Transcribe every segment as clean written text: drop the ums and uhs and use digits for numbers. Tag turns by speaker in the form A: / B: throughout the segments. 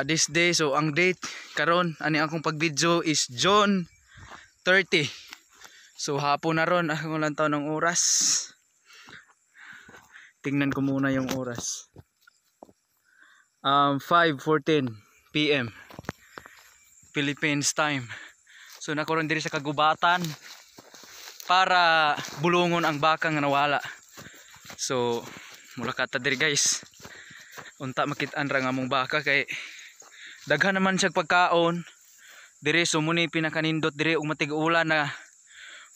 A: this day. So ang date karon ani akong pag-video is June 30. So hapon na ron, ako lang taon ng oras. Tingnan ko muna yung oras. 5:14 PM Philippines time. So nakoron diri sa kagubatan para bulungon ang baka nga nawala. So mula kata diri guys. Unta makit-an ra nga among baka kay daghan naman siya pagkaon. Diri so muni pinakanindot diri ug matig-ulan na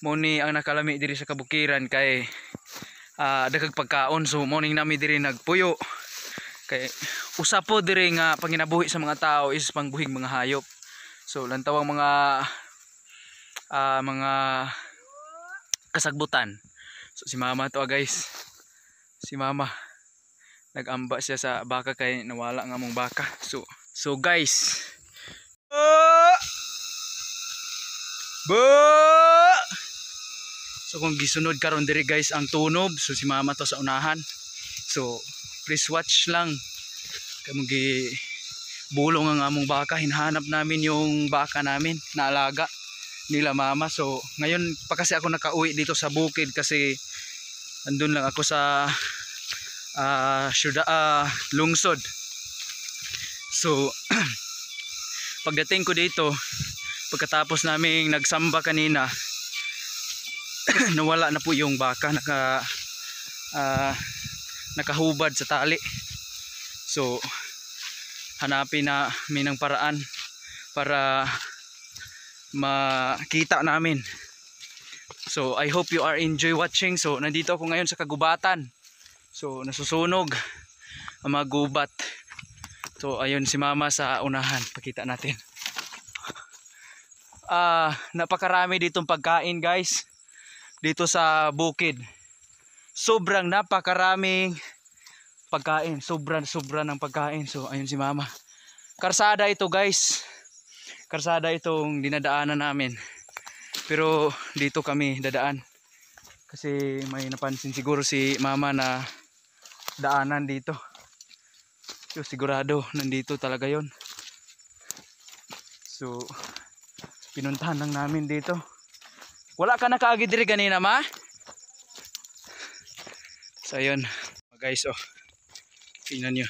A: muni ang nakalami diri sa kabukiran kay daghang pagkaon. So morning nami diri nagpuyo kay usa po diri nga panginabuhi sa mga tao is pangbuhig mga hayop. So lantawang mga kasagbutan. So si mama to guys. Si mama nagamba siya sa baka kay nawala nga among baka. So guys. So kung gisunod karon diri guys ang tunob. So si mama to sa unahan. So please watch lang. Kay mugi bulong ang among baka. Hinahanap namin yung baka namin na alaga nila mama. So ngayon pa kasi ako nakauwi dito sa bukid kasi andun lang ako sa lungsod. So pagdating ko dito, pagkatapos naming nagsamba kanina, nawala na po yung baka, nakahubad sa tali. So hanapin na ng paraan para makita namin. So I hope you are enjoy watching. So nandito ako ngayon sa kagubatan. So nasusunog ang mga gubat. So ayun si mama sa unahan, pakita natin. Napakarami ditong pagkain guys dito sa bukid. Sobrang napakaraming pagkain, sobra ng pagkain. So ayun si mama. Karsada ito guys. Karsada itong dinadaanan namin. Pero dito kami dadaan. Kasi may napansin siguro si mama na daanan dito. So sigurado nandito talaga yon. So pinuntahan lang namin dito. Wala ka na kaagad diri ganina ma? So ayun guys, tingnan nyo.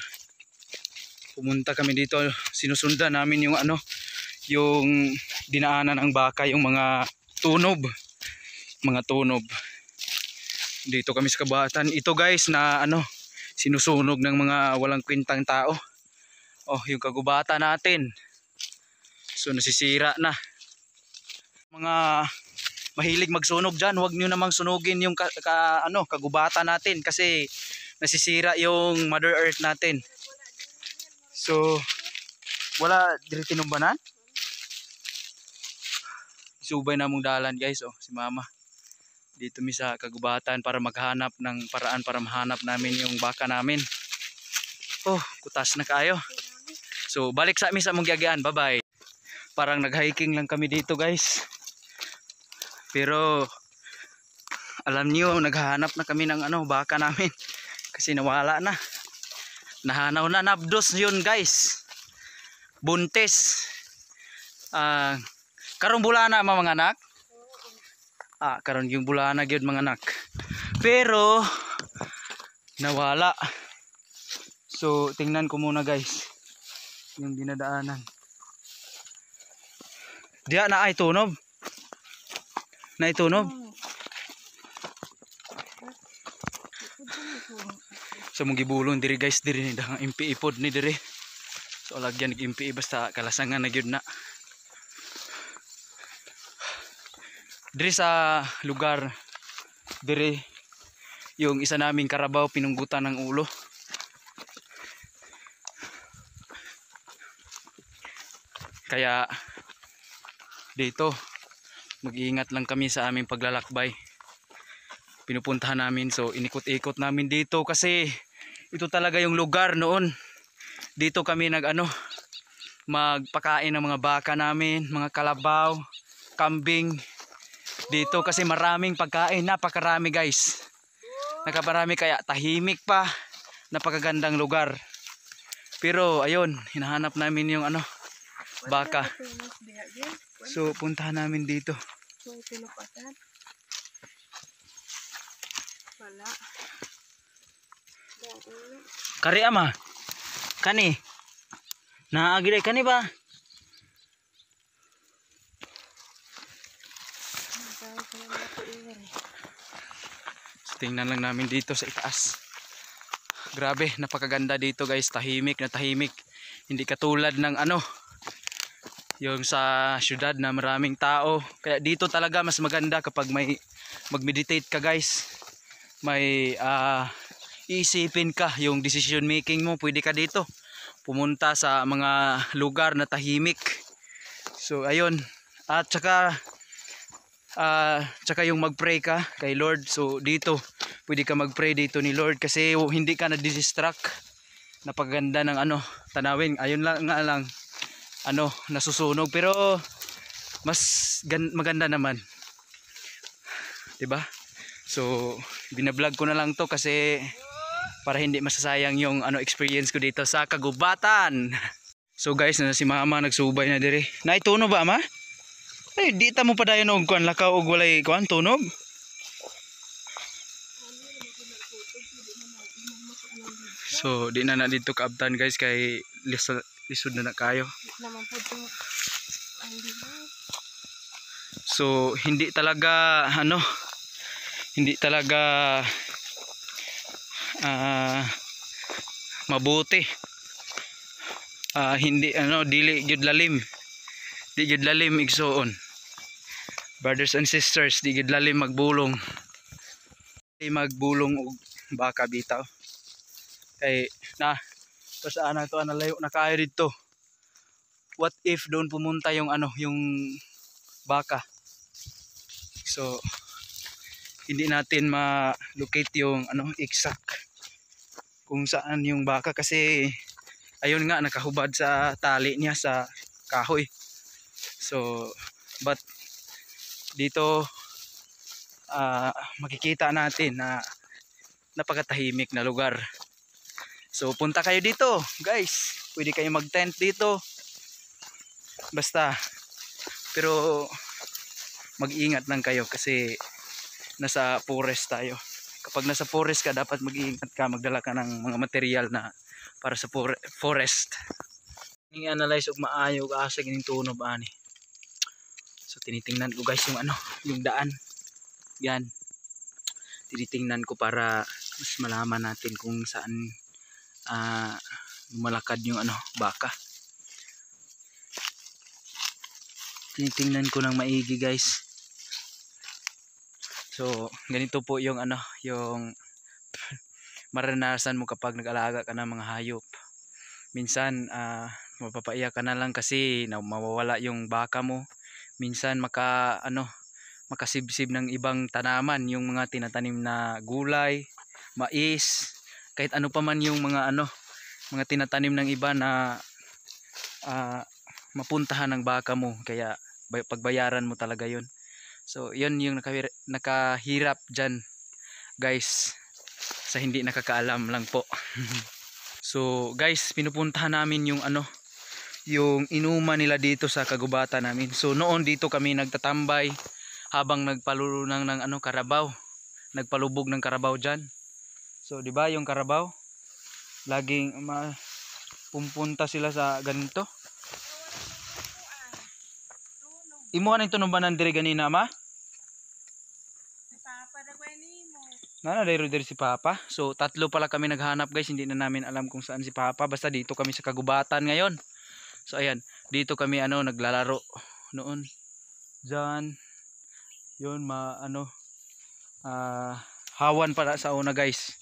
A: Pumunta kami dito, sinusundan namin yung yung dinaanan ng baka, yung mga tunob. Dito kami sa kabatan. Ito guys na sinusunog ng mga walang kwintang tao. Yung kagubatan natin. So nasisira na. Mga mahilig magsunog dyan, huwag nyo namang sunugin yung kagubatan natin kasi nasisira yung Mother Earth natin. So wala diri tinumbanan. Subay na mong dalan guys. Si mama dito mi sa kagubatan para maghanap ng paraan para mahanap namin yung baka namin. Kutas na kayo. So balik sa amin sa among giagian. Bye bye. Parang nag-hiking lang kami dito guys. Pero alam niyo naghahanap na kami ng baka namin kasi nawala na. Nahanaw na, nabdos yun guys. Buntis. Karong bulana mga anak. Karon yung bulana gyud mga anak. Pero nawala. So tingnan ko muna guys yung dinadaanan. Diya na ay tunob. Na itunob. So mong gibulon diri guys, diri ni dang impi ipod ni diri. So lagyan nag-impi basta kalasangan na gyud na. Diri sa lugar diri yung isa naming karabaw pinunggutan ng ulo. Kaya dito mag-iingat lang kami sa aming paglalakbay. Pinupuntahan namin, so inikot-ikot namin dito kasi ito talaga yung lugar noon. Dito kami magpakain ng mga baka namin, mga kalabaw, kambing. Dito kasi maraming pagkain, napakarami guys. Nakaparami kaya tahimik pa, napakagandang lugar. Pero ayun, hinahanap namin yung ano, baka. So puntahan namin dito.
B: Wala.
A: Kari ama. Kani. Naagilay kani ba? So, tingnan lang namin dito sa itaas. Grabe, napakaganda dito guys, tahimik na tahimik. Hindi katulad ng ano, yung sa syudad na maraming tao. Kaya dito talaga mas maganda kapag may mag-meditate ka guys. May iisipin ka yung decision making mo, pwede ka dito pumunta sa mga lugar na tahimik. So ayun, at tsaka yung mag-pray ka kay Lord. So dito pwede ka mag-pray dito ni Lord kasi hindi ka na-distract. Napaganda ng ano tanawin. Ayun lang nga lang ano nasusunog pero mas maganda naman, 'di ba? So binablog ko na lang to kasi para hindi masasayang yung ano experience ko dito sa kagubatan. So guys, na si mama nagsubay na dire. Naituno ba ama? Ay di ta mo padayon og kuan lakaw og walay kuan tunog. So di na dito kaabtan guys kay lisod na kayo. So hindi talaga ano, hindi talaga mabuti. Hindi ano dili gyud lalim. Di gyud lalim igsuon. Brothers and sisters, di gyud lalim magbulong. Di magbulong og baka bitaw. Kay na saan na to nalayo na kaayo dito. What if doon pumunta yung ano, yung baka? So hindi natin ma-locate yung ano exact kung saan yung baka kasi ayun nga nakahubad sa tali niya sa kahoy. So but dito makikita natin na napakatahimik na lugar. So punta kayo dito guys, pwede kayo mag-tent dito basta, pero mag-iingat lang kayo kasi nasa forest tayo. Kapag nasa forest ka dapat mag-iingat ka, magdala ka ng mga material na para sa forest. I-analyze og maayo asa gining tunob ani. So tinitingnan ko guys yung ano, yung daan. Yan. Tinitingnan ko para mas malaman natin kung saan lumalakad yung ano, baka. Tinitingnan ko ng maigi guys. So ganito po yung ano, yung maranasan mo kapag nag-alaga ka ng mga hayop. Minsan mapapaiyak ka na lang kasi mawawala yung baka mo. Minsan makasibsib ng ibang tanaman, yung mga tinatanim na gulay, mais, kahit ano pa man yung mga ano, mga tinatanim ng iba na mapuntahan ng baka mo, kaya pagbayaran mo talaga yun. So yun yung nakahirap dyan guys, sa hindi nakakaalam lang po. So guys, pinupuntahan namin yung ano, yung inuman nila dito sa kagubatan namin. So noon dito kami nagtatambay habang nagpalulunang ng ano, karabaw, nagpalubog ng karabaw dyan. So di ba yung karabaw laging pumpunta sila sa ganito. Imuhan ito nung banan diri ganina ma?
B: Si Papa nagwani mo.
A: Nana diri si Papa. So tatlo pala kami naghanap guys, hindi na namin alam kung saan si Papa. Basta dito kami sa kagubatan ngayon. So ayan, dito kami ano naglalaro noon. Diyan. Yun hawan para sa una guys.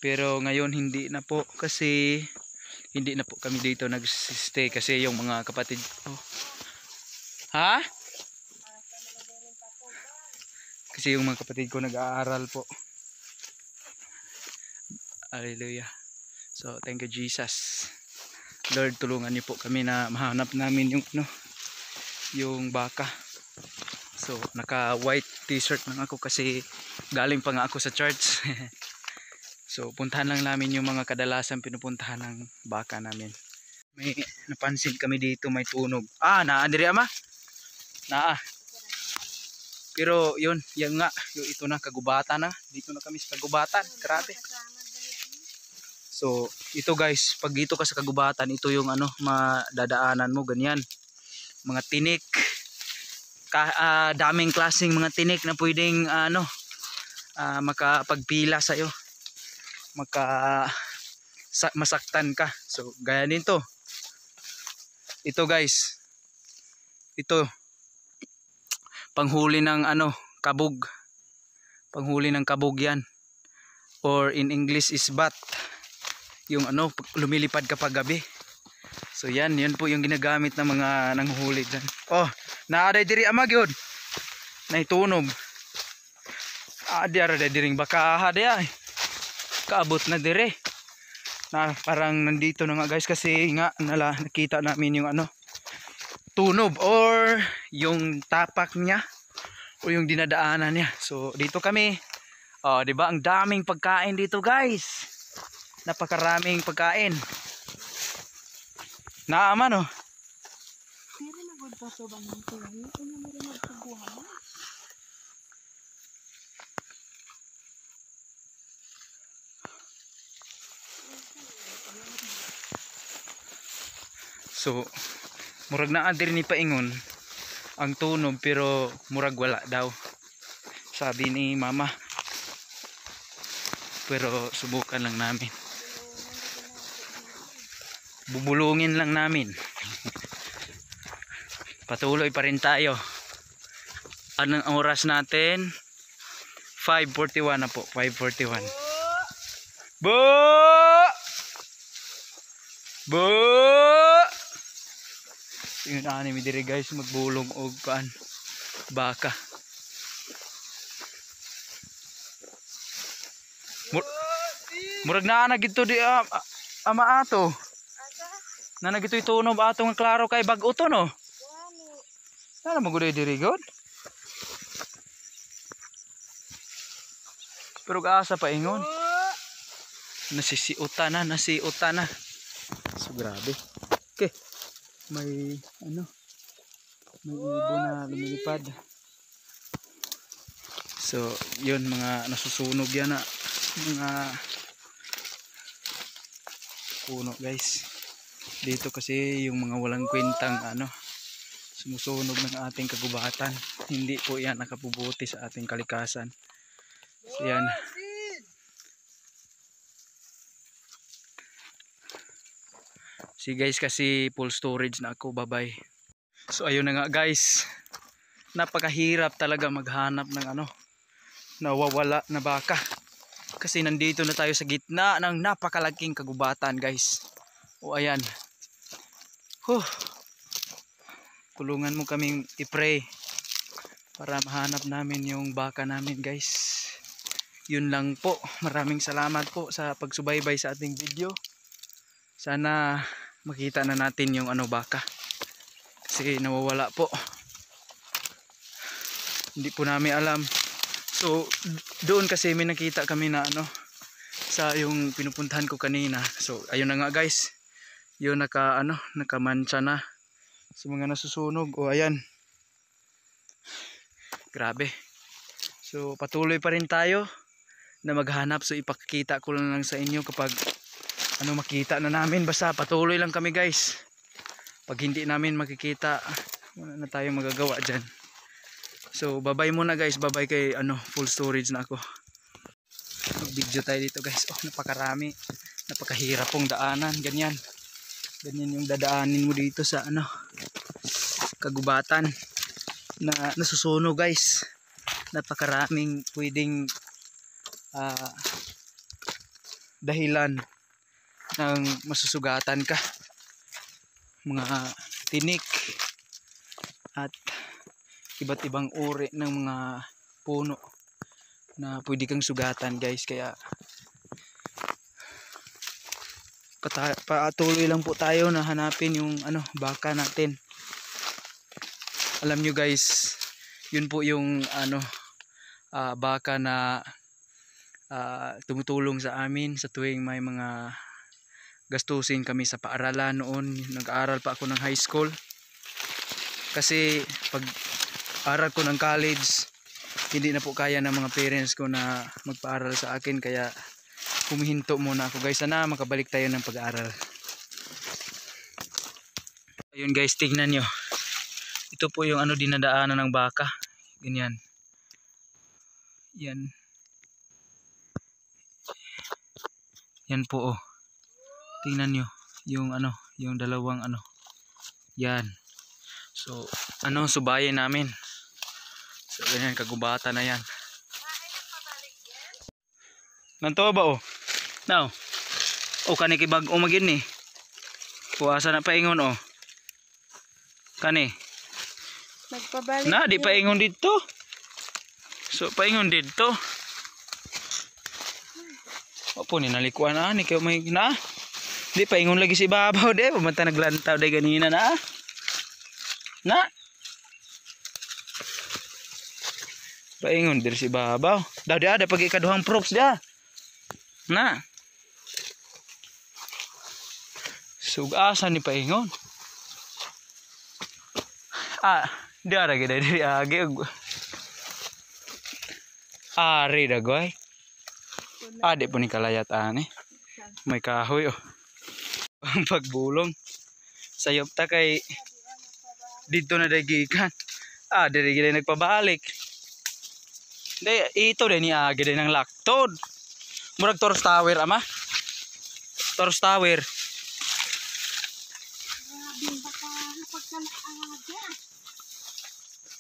A: Pero ngayon hindi na po kasi hindi na po kami dito nag-stay kasi yung mga kapatid ko. Ha? Kasi yung mga kapatid ko nag-aaral po. Hallelujah. So thank you Jesus. Lord, tulungan niyo po kami na mahanap namin yung ano, yung baka. So naka white t-shirt lang ako kasi galing pa nga ako sa church. So puntahan lang namin yung mga kadalasan pinupuntahan ng baka namin. May napansin kami dito, may tunog. Naa diri ama. Naa. Pero yun, yan nga, ito na kagubatan na. Dito na kami sa kagubatan. Grabe. So, ito guys, pag dito ka sa kagubatan, ito yung madadaanan mo, ganyan. Mga tinik. Daming klaseng mga tinik na pwedeng makapagpila sa iyo. Masaktan ka. So, gaya nito. Ito guys. Ito panghuli ng kabog. Panghuli ng kabog yan. Or in English is bat. Yung lumilipad kapag gabi. So yan po yung ginagamit ng mga nanghuhuli dyan. Oh, naaday diri amag yun. Naitunog. Di ara diring baka dia. Kaabot na dire. Na parang nandito na nga guys kasi nga nakita namin yung tunog or yung tapak niya o yung dinadaanan niya. So dito kami. Oh, 'di ba? Ang daming pagkain dito, guys. Napakaraming pagkain. Naaman oh.
B: Pero nagod pa to bang ito? Ito na mo rin magtubuhan.
A: So murag naa diri ni paingon ang tunog pero murag wala daw. Sabi ni mama. Pero subukan lang namin. Bubulungin lang namin. Patuloy pa rin tayo. Anong oras natin? 5:41 na po. 5:41. Bo! Bo! Yung anime dire guys, magbulong og baka. Murag na gito di ama ato. Na gito itunob ato nga klaro kay bag-o to no. Sana maguday diri god. Pero gaasa pa ingon. Nasiuta na. So grabe. Okay. May ibon na lumilipad. So yun mga nasusunog yan na mga puno guys. Dito kasi yung mga walang kwentang sumusunog ng ating kagubatan. Hindi po yan nakapubuti sa ating kalikasan. So yan. Si guys kasi full storage na ako. Bye bye. So ayun na nga guys. Napakahirap talaga maghanap ng nawawala na baka. Kasi nandito na tayo sa gitna ng napakalaking kagubatan guys. O ayan. Tulungan mo kaming i-pray para mahanap namin yung baka namin guys. Yun lang po. Maraming salamat po sa pagsubaybay sa ating video. Sana makita na natin yung baka. Kasi nawawala po. Hindi po namin alam. So doon kasi may nakita kami na sa yung pinupuntahan ko kanina. So ayun na nga guys. Yun nakamancha na sa mga nasusunog. O ayan. Grabe. So patuloy pa rin tayo na maghanap. So ipakita ko lang sa inyo kapag makita na namin. Basta patuloy lang kami guys. Pag hindi namin makikita, wala na tayong magagawa dyan. So bye bye muna guys. Bye bye kay full storage na ako. Mag-video tayo dito guys. Oh, napakarami. Napakahirap pong daanan. Ganyan yung dadaanin mo dito sa kagubatan na nasusunog guys. Napakaraming pwedeng dahilan ng masusugatan ka. Mga tinik at iba't ibang uri ng mga puno na pwede kang sugatan guys. Kaya patuloy lang po tayo na hanapin yung baka natin. Alam nyo guys, yun po yung baka na tumutulong sa amin sa tuwing may mga gastusin kami sa paaralan noon. Nag-aaral pa ako ng high school. Kasi pag aral ko ng college, hindi na po kaya ng mga parents ko na magpaaral sa akin, kaya humihinto muna ako guys. Sana makabalik tayo ng pag-aaral. Ayun guys, tignan nyo. Ito po yung dinadaanan ng baka. Ganyan. Yan. Yan po oh. Tingnan nyo yung yung dalawang Yan. So, subayin namin. So, ganyan, kagubatan na yan. Nanto ba oh? Now. O kanikibag umagin ni. Kuwasa na paingon oh. Kani.
B: Nagpabalik.
A: Na, di paingon dito. So, paingon dito. Opo, ninalikuan na. Ni kayo may na. Di paingon lagi si babaw de. Pumanta naglantaw de ganina na. Na. Paingon dir si babaw. Daw dia ada pagi kaduhang props dia. Na. Sugasa ni paingon. Dia ra gid diri agi. Ari da goy. Ade po ni kalayat ani. May kahoy oh. Ang pagbulong. Sayop ta kay dito na dagikan. Diri gid nagpabalik. Ito din ni agi din ng laktod. Murag Toros Tower ama. Toros Tower.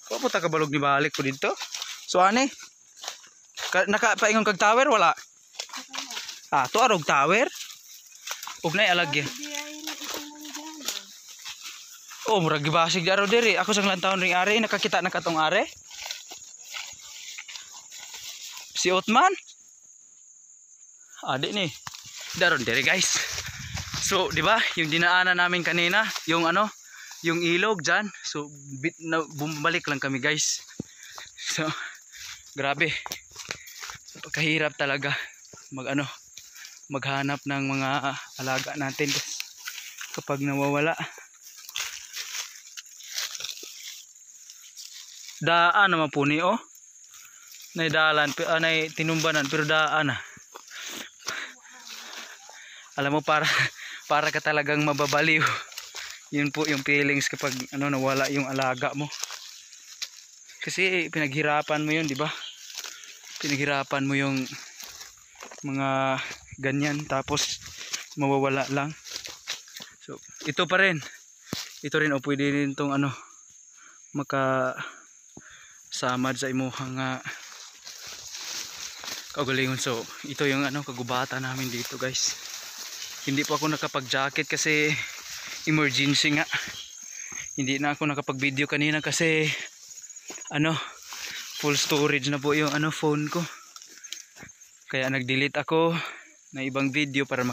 A: Wa po ta kabalog ni balik ko dito. So ani? Nakapaingon kag tower wala? To arog tower. Ug nay alagya. Oh, murag gibasig daro diri. Ako sang lantawon ring are, nakakita na katong are. Si Otman. Adi ni. Daron diri guys. So, di ba? Yung dinaanan namin kanina, yung yung ilog diyan. So, bumalik lang kami guys. So, grabe. Pagkahirap talaga maghanap ng mga alaga natin kapag nawawala. Daan naman po ni oh. Nay dalan, nay tinumbanan pero daan na. Alam mo, para ka talagang mababaliw. Yun po yung feelings kapag nawala yung alaga mo. Kasi pinaghirapan mo yun, di ba? Pinaghirapan mo yung mga ganyan tapos mawawala lang. So, ito pa rin. Ito rin pwede rin tong makasamad sa imuhang kagalingon. So, ito yung kagubatan namin dito, guys. Hindi po ako nakapag-jacket kasi emergency nga. Hindi na ako nakapag-video kanina kasi full storage na po yung phone ko. Kaya nag-delete ako ng ibang video para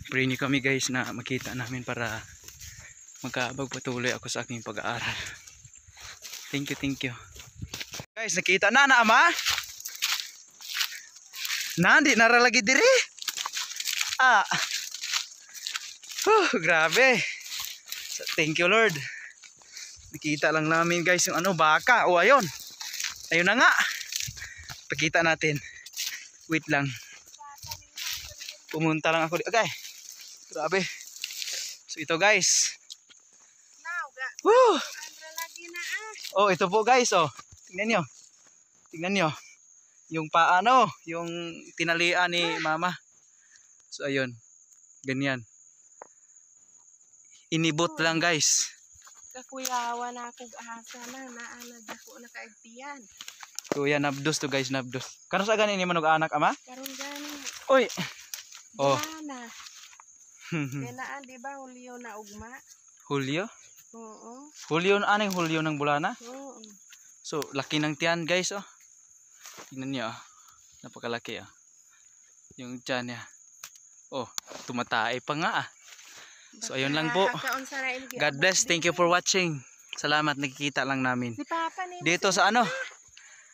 A: pray niyo kami guys na makita namin para magpatuloy ako sa aking pag-aaral. Thank you. Guys, nakita na ama? Nandi naralagi diri. Grabe. So, thank you Lord. Nakita lang namin guys yung baka. Ayun. Ayun na nga. Pakita natin. Wait lang. Pumunta lang ako. Okay. Grabe. So ito guys. Woo! Oh, ito po guys oh. Tingnan nyo. Tingnan nyo. Yung paano, yung tinalian ni mama. So ayun. Ganyan. Inibot lang guys.
B: Kakuyawa na ako asa na naanad ako nakaagtiyan.
A: Kuya Nabdos to guys, Nabdos. Kano sa ganin ni manog anak ama?
B: Karon gani.
A: Oy. Oh.
B: Gana. Ganaan di ba Hulyo na ugma?
A: Hulyo?
B: Oo.
A: Hulyo aning Hulyo ng bulana?
B: Oo.
A: So laki ng tiyan guys oh. Tingnan niyo oh. Napakalaki oh. Yung tiyan niya. Oh, tumatae pa nga ah. So ayun lang po. God bless. Thank you for watching. Salamat, nakikita lang namin.
B: Si Papa ni
A: Dito sa ano,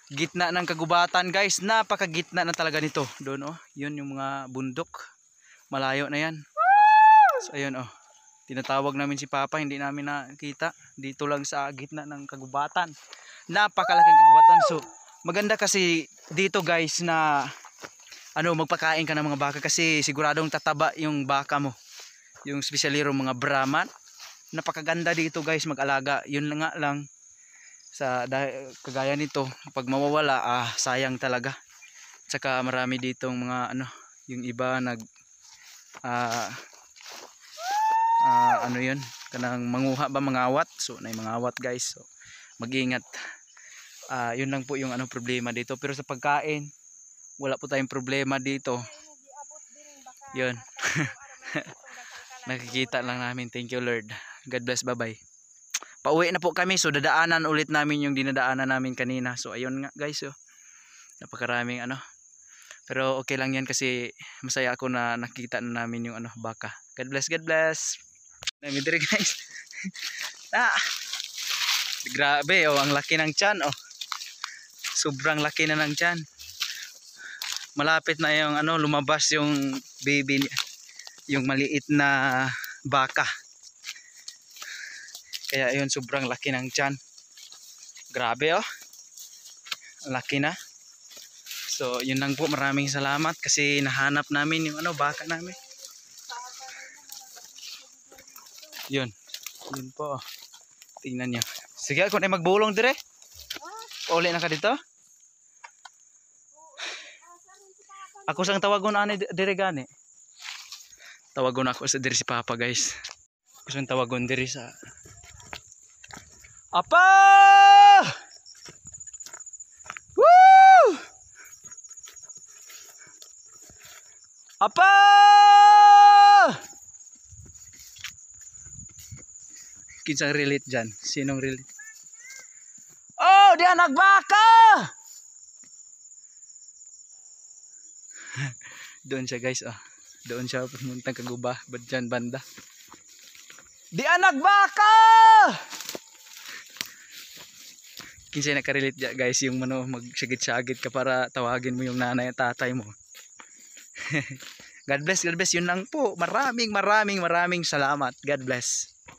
A: gitna ng kagubatan guys, napakagitna na talaga nito. Doon oh, yun yung mga bundok. Malayo na yan. So ayun oh, tinatawag namin si Papa, hindi namin nakita. Dito lang sa gitna ng kagubatan. Napakalaking kagubatan. So maganda kasi dito guys na ano, magpakain ka ng mga baka kasi siguradong tataba yung baka mo. Yung espesyalero mga Brahman. Napakaganda dito guys mag-alaga. Yun nga lang sa kagaya nito pag mawawala sayang talaga. Tsaka marami ditong mga ano, yung iba nag ano yun, kanang manguha ba, mangawat. So na mangawat guys, so mag-ingat. Yun lang po yung ano problema dito, pero sa pagkain wala po tayong problema dito. Yun. Nakikita lang namin. Thank you Lord, God bless, bye bye. Pauwi na po kami, so dadaanan ulit namin yung dinadaanan namin kanina. So ayun nga guys, so napakaraming ano, pero okay lang yan kasi masaya ako na nakita na namin yung ano, baka. God bless, God bless. Namin dire guys. Grabe oh, ang laki ng tiyan oh. Sobrang laki na ng tiyan. Malapit na yung ano, lumabas yung baby, yung maliit na baka. Kaya yun, sobrang laki ng tiyan. Grabe oh. Laki na. So yun lang po, maraming salamat kasi nahanap namin yung ano, baka namin. Yun. Yun po. Tingnan nyo. Sige, kung ay magbulong dire. Uli na ka dito. Ako sang tawagon ani dire gani. Tawagon ako sa dire si Papa guys. Ako sang tawagon dire sa Apa! Woo! Apa! Kinsang relate dyan? Sinong relate? Oh! Di anak baka! Doon siya guys oh. Doon siya pumunta kaguba. Dyan banda. Di anak baka! Kinsay nakarelate dyan guys, yung ano, magsagit-sagit ka para tawagin mo yung nanay at tatay mo. God bless, God bless. Yun lang po. Maraming salamat. God bless.